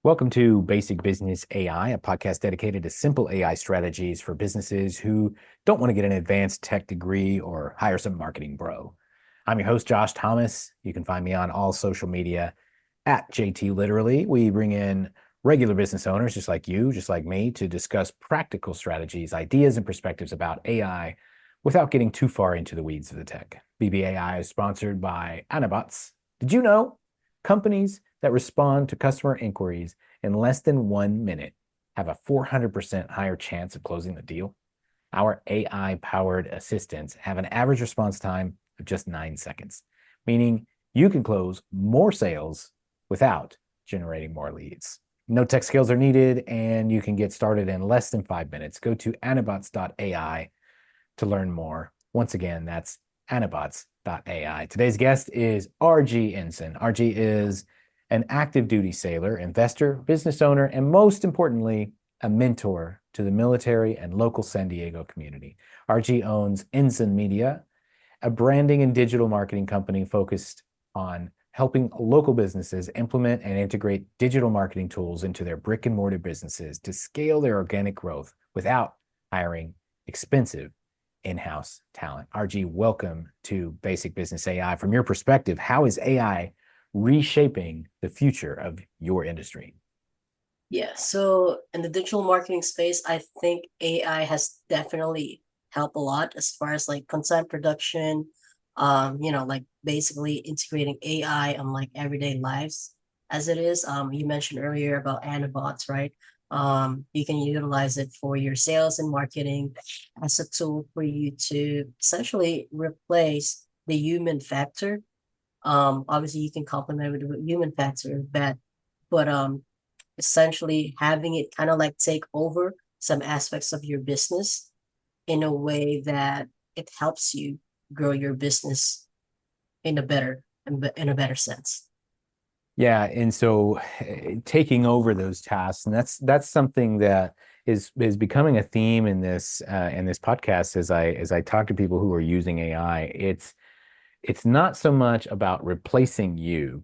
Welcome to Basic Business AI, a podcast dedicated to simple AI strategies for businesses who don't want to get an advanced tech degree or hire some marketing bro. I'm your host, Josh Thomas. You can find me on all social media at JT Literally. We bring in regular business owners just like you, just like me, to discuss practical strategies, ideas, and perspectives about AI without getting too far into the weeds of the tech. BBAI is sponsored by Anabots. Did you know companies that respond to customer inquiries in less than 1 minute have a 400% higher chance of closing the deal? Our AI-powered assistants have an average response time of just 9 seconds, meaning you can close more sales without generating more leads. No tech skills are needed, and you can get started in less than 5 minutes. Go to anabots.ai to learn more. Once again, that's anabots.ai. Today's guest is RG Enzon. RG is an active duty sailor, investor, business owner, and most importantly, a mentor to the military and local San Diego community. RG owns Enzon Media, a branding and digital marketing company focused on helping local businesses implement and integrate digital marketing tools into their brick and mortar businesses to scale their organic growth without hiring expensive in-house talent. RG, welcome to Basic Business AI. From your perspective, how is AI reshaping the future of your industry? Yeah, so in the digital marketing space, I think AI has definitely helped a lot as far as like content production, like basically integrating AI on like everyday lives as it is. You mentioned earlier about Anabots, right? You can utilize it for your sales and marketing as a tool for you to essentially replace the human factor. Obviously you can complement it with human factor, but essentially having it kind of like take over some aspects of your business in a way that it helps you grow your business in a better sense. Yeah, and so taking over those tasks, and that's something that is becoming a theme in this podcast as I talk to people who are using AI. It's not so much about replacing you.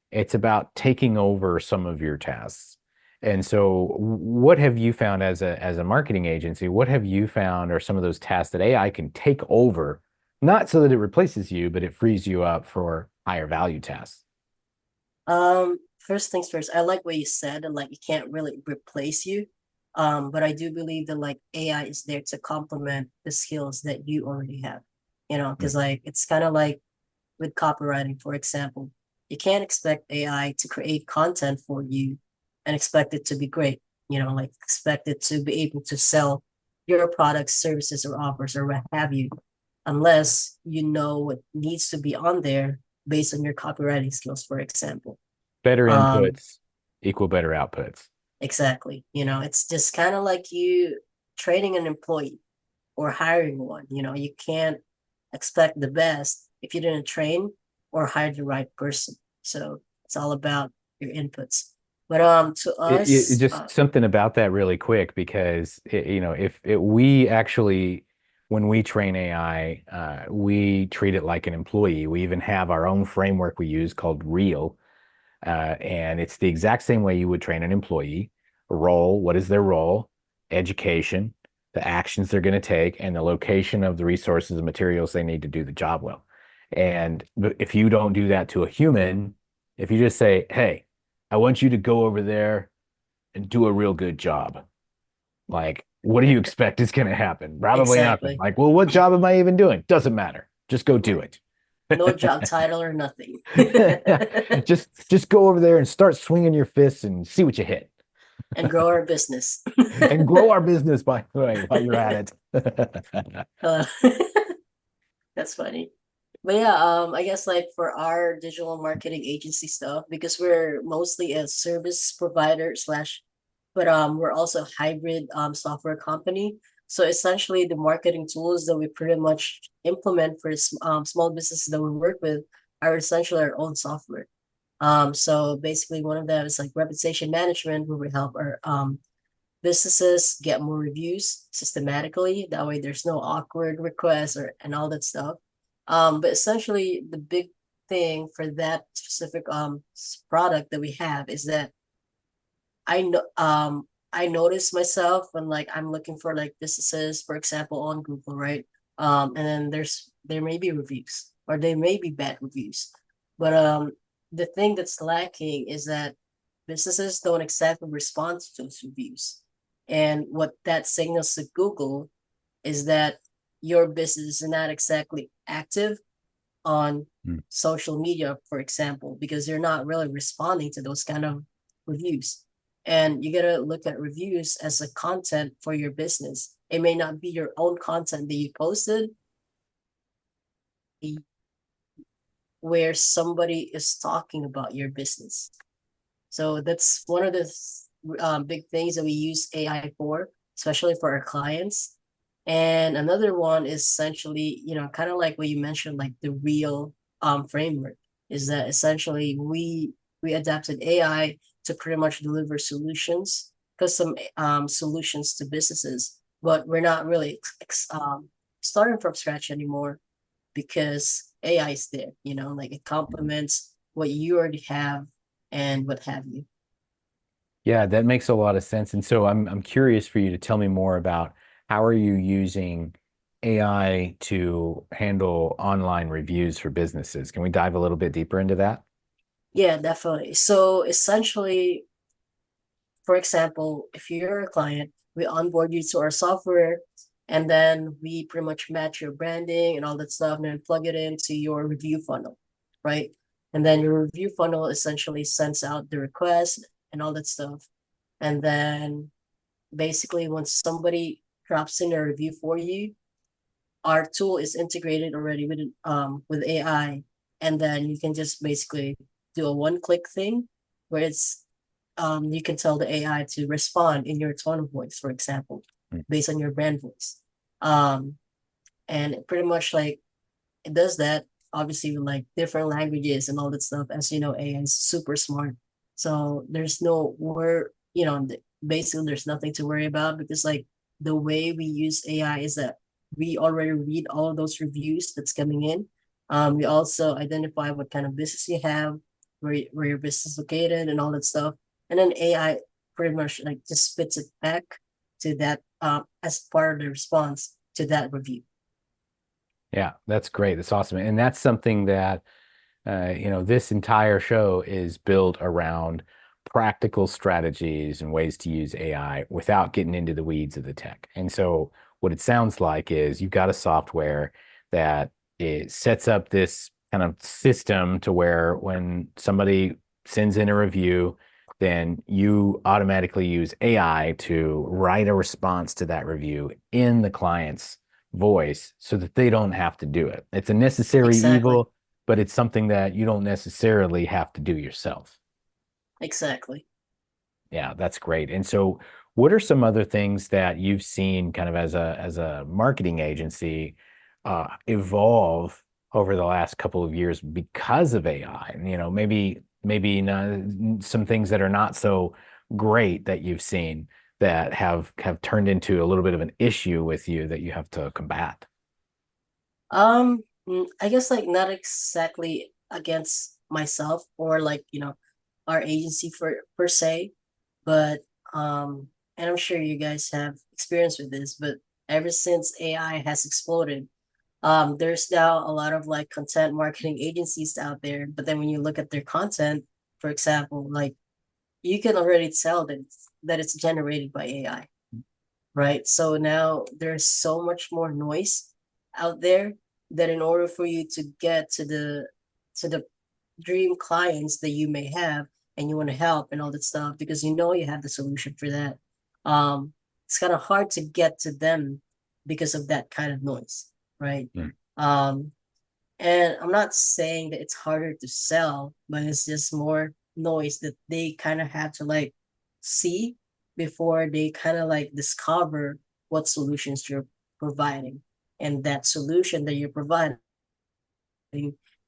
It's about taking over some of your tasks. And so what have you found as a marketing agency? What have you found are some of those tasks that AI can take over, not so that it replaces you, but it frees you up for higher value tasks? First things first, I like what you said, and like it can't really replace you. But I do believe that like AI is there to complement the skills that you already have. Because like it's kind of like with copywriting, for example. You can't expect AI to create content for you and expect it to be great. Like expect it to be able to sell your products, services, or offers, or what have you, unless you know what needs to be on there based on your copywriting skills, for example. Better Um, inputs equal better outputs. exactly. It's just kind of like you training an employee or hiring one. You can't expect the best if you didn't train or hire the right person. So it's all about your inputs. But to us, Just something about that really quick because if we actually when we train AI, we treat it like an employee. We even have our own framework we use called Real, and it's the exact same way you would train an employee. Role, what is their role? Education, the actions they're going to take, and the location of the resources and materials they need to do the job well. And if you don't do that to a human, if you just say, "Hey, I want you to go over there and do a real good job," like, what do you expect is going to happen? Probably nothing. exactly, Like, well, what job am I even doing? Doesn't matter. Just go do right? it. No job title or nothing. Just go over there and start swinging your fists and see what you hit And grow our business. and grow our business by the way while you're at it. uh, that's funny. But yeah, I guess like for our digital marketing agency stuff, because we're mostly a service provider slash, but we're also a hybrid software company. So essentially, the marketing tools that we pretty much implement for small businesses that we work with are essentially our own software. So basically, one of them is like reputation management, where we help our businesses get more reviews systematically. That way, there's no awkward requests or and all that stuff. But essentially, the big thing for that specific product that we have is that I notice myself when like I'm looking for like businesses, for example, on Google, right? And then there may be reviews or there may be bad reviews. But the thing that's lacking is that businesses don't exactly respond to those reviews. And what that signals to Google is that your business is not exactly active on Mm. social media, for example, because you're not really responding to those kind of reviews. And you gotta look at reviews as a content for your business. It may not be your own content that you posted, where somebody is talking about your business. So that's one of the big things that we use AI for, especially for our clients. And another one is essentially, kind of like what you mentioned, like the real framework, is that essentially we adapted AI to pretty much deliver solutions, custom solutions to businesses, but we're not really starting from scratch anymore because AI is there, like it complements what you already have and what have you. Yeah, that makes a lot of sense. And so I'm curious for you to tell me more about how are you using AI to handle online reviews for businesses? Can we dive a little bit deeper into that? Yeah, definitely. So essentially, for example, if you're a client, we onboard you to our software and then we pretty much match your branding and all that stuff and then plug it into your review funnel, right? And then your review funnel essentially sends out the request and all that stuff. And then basically, when somebody drops in a review for you, our tool is integrated already with AI, and then you can just basically do a one-click thing where it's you can tell the AI to respond in your tone of voice, for example, Mm. based on your brand voice. Um, and pretty much like it does that, obviously with like different languages and all that stuff. As you know, AI is super smart. So there's no wor basically there's nothing to worry about because like the way we use AI is that we already read all of those reviews that's coming in. We also identify what kind of business you have, where your business is located and all that stuff. And then AI pretty much like just spits it back to that as part of the response to that review. Yeah, that's great. That's awesome. And that's something that this entire show is built around practical strategies and ways to use AI without getting into the weeds of the tech. And so what it sounds like is you've got a software that it sets up this kind of system to where when somebody sends in a review, then you automatically use AI to write a response to that review in the client's voice so that they don't have to do it. It's a necessary Exactly. evil, but it's something that you don't necessarily have to do yourself. Exactly. Yeah, that's great. And so what are some other things that you've seen kind of as a marketing agency evolve over the last couple of years because of AI? And, maybe not, some things that are not so great that you've seen that have turned into a little bit of an issue with you that you have to combat. I guess like not exactly against myself or like, our agency for per se, but and I'm sure you guys have experience with this, but ever since AI has exploded, there's now a lot of like content marketing agencies out there, but then when you look at their content, for example, like you can already tell that it's generated by AI, right? So now there's so much more noise out there that in order for you to get to the dream clients that you may have and you want to help and all that stuff because you have the solution for that, it's kind of hard to get to them because of that kind of noise, right? Mm. um and I'm not saying that it's harder to sell, but it's just more noise that they kind of have to like see before they kind of like discover what solutions you're providing. And that solution that you're providing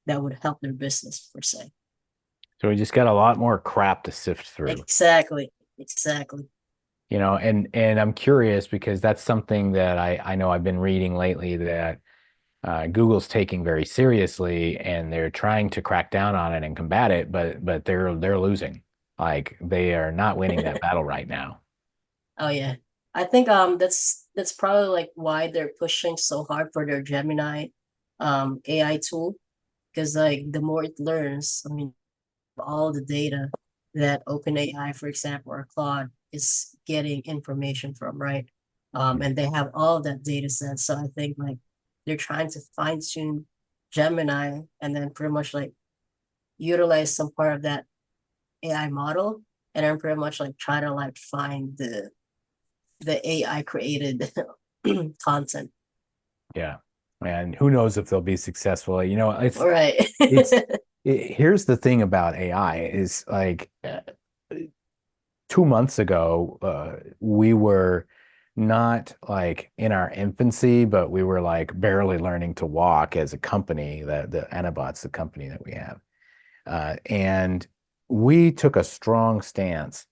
that would help their business per se. So we just got a lot more crap to sift through. Exactly. Exactly. And I'm curious because that's something that I know I've been reading lately that Google's taking very seriously, and they're trying to crack down on it and combat it, but they're losing. Like they are not winning that battle right now. Oh yeah. I think that's probably like why they're pushing so hard for their Gemini AI tool, because like the more it learns, I mean, all the data that OpenAI, for example, or Claude is getting information from, right? And they have all of that data set. So I think like they're trying to fine tune Gemini and then pretty much like utilize some part of that AI model and then pretty much like try to like find the AI created content. Yeah. And who knows if they'll be successful. All right. It's here's the thing about AI is like 2 months ago, we were not like in our infancy, but we were like barely learning to walk as a company, the Anabots, the company that we have. And we took a strong stance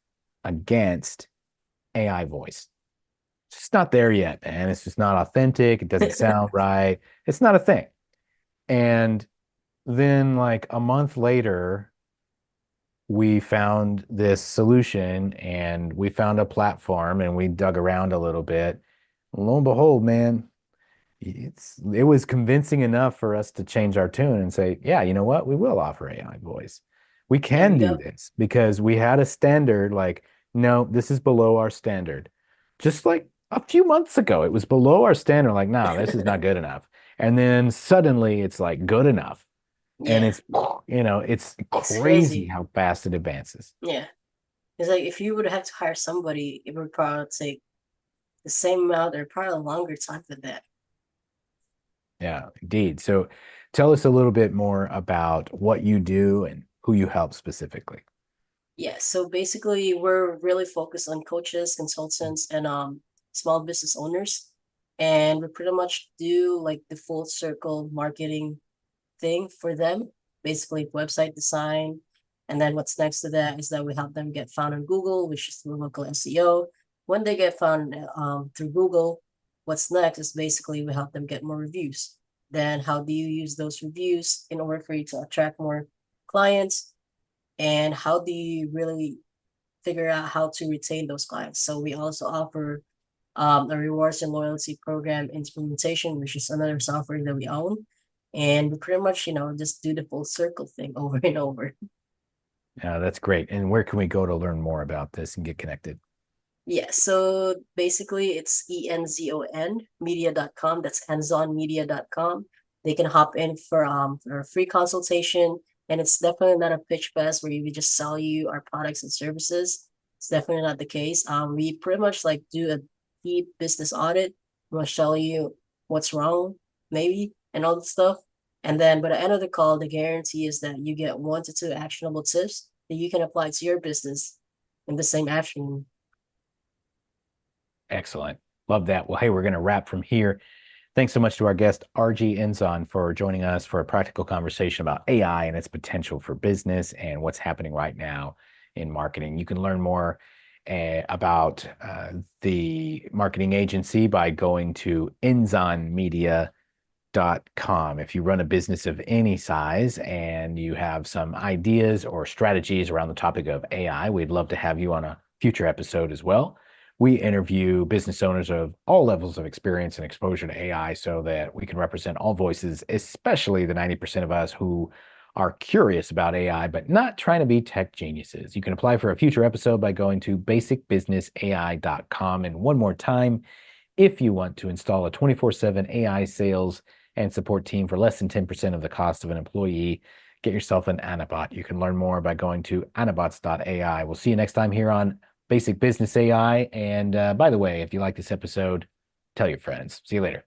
against AI voice. It's just not there yet, man. It's just not authentic. It doesn't sound right. It's not a thing. And then, like a month later, we found this solution and we found a platform and we dug around a little bit. Lo and behold, man, it was convincing enough for us to change our tune and say, yeah, you know what? We will offer AI voice. We There can we do go. this because we had a standard like, no, this is below our standard. Just like a few months ago, it was below our standard, like, no, this is not good enough. And then suddenly it's like good enough. And Yeah, it's it's crazy crazy. how fast it advances. Yeah. It's like if you would have to hire somebody, it would probably take the same amount or probably a longer time than that. Yeah, indeed. So tell us a little bit more about what you do and who you help specifically. Yeah, so basically we're really focused on coaches, consultants, and small business owners. And we pretty much do like the full circle marketing thing for them, basically website design. And then what's next to that is that we help them get found on Google, which is through local SEO. When they get found through Google, what's next is basically we help them get more reviews. Then how do you use those reviews in order for you to attract more clients? And how do you really figure out how to retain those clients? So we also offer a rewards and loyalty program implementation, which is another software that we own. And we pretty much, just do the full circle thing over and over. Yeah, that's great. And where can we go to learn more about this and get connected? Yeah, so basically it's Enzon media.com. That's enzonmedia.com. They can hop in for a free consultation. And it's definitely not a pitch fest where we just sell you our products and services. It's definitely not the case. We pretty much like do a deep business audit. We'll show you what's wrong, maybe, and all that stuff. And then by the end of the call, the guarantee is that you get 1 to 2 actionable tips that you can apply to your business in the same afternoon. Excellent. Love that. Well, hey, we're going to wrap from here. Thanks so much to our guest, RG Enzon, for joining us for a practical conversation about AI and its potential for business and what's happening right now in marketing. You can learn more about the marketing agency by going to enzonmedia.com. If you run a business of any size and you have some ideas or strategies around the topic of AI, we'd love to have you on a future episode as well. We interview business owners of all levels of experience and exposure to AI so that we can represent all voices, especially the 90% of us who are curious about AI, but not trying to be tech geniuses. You can apply for a future episode by going to basicbusinessai.com. And one more time, if you want to install a 24/7 AI sales and support team for less than 10% of the cost of an employee, get yourself an Anabot. You can learn more by going to anabots.ai. We'll see you next time here on Basic Business AI. And by the way, if you like this episode, tell your friends. See you later.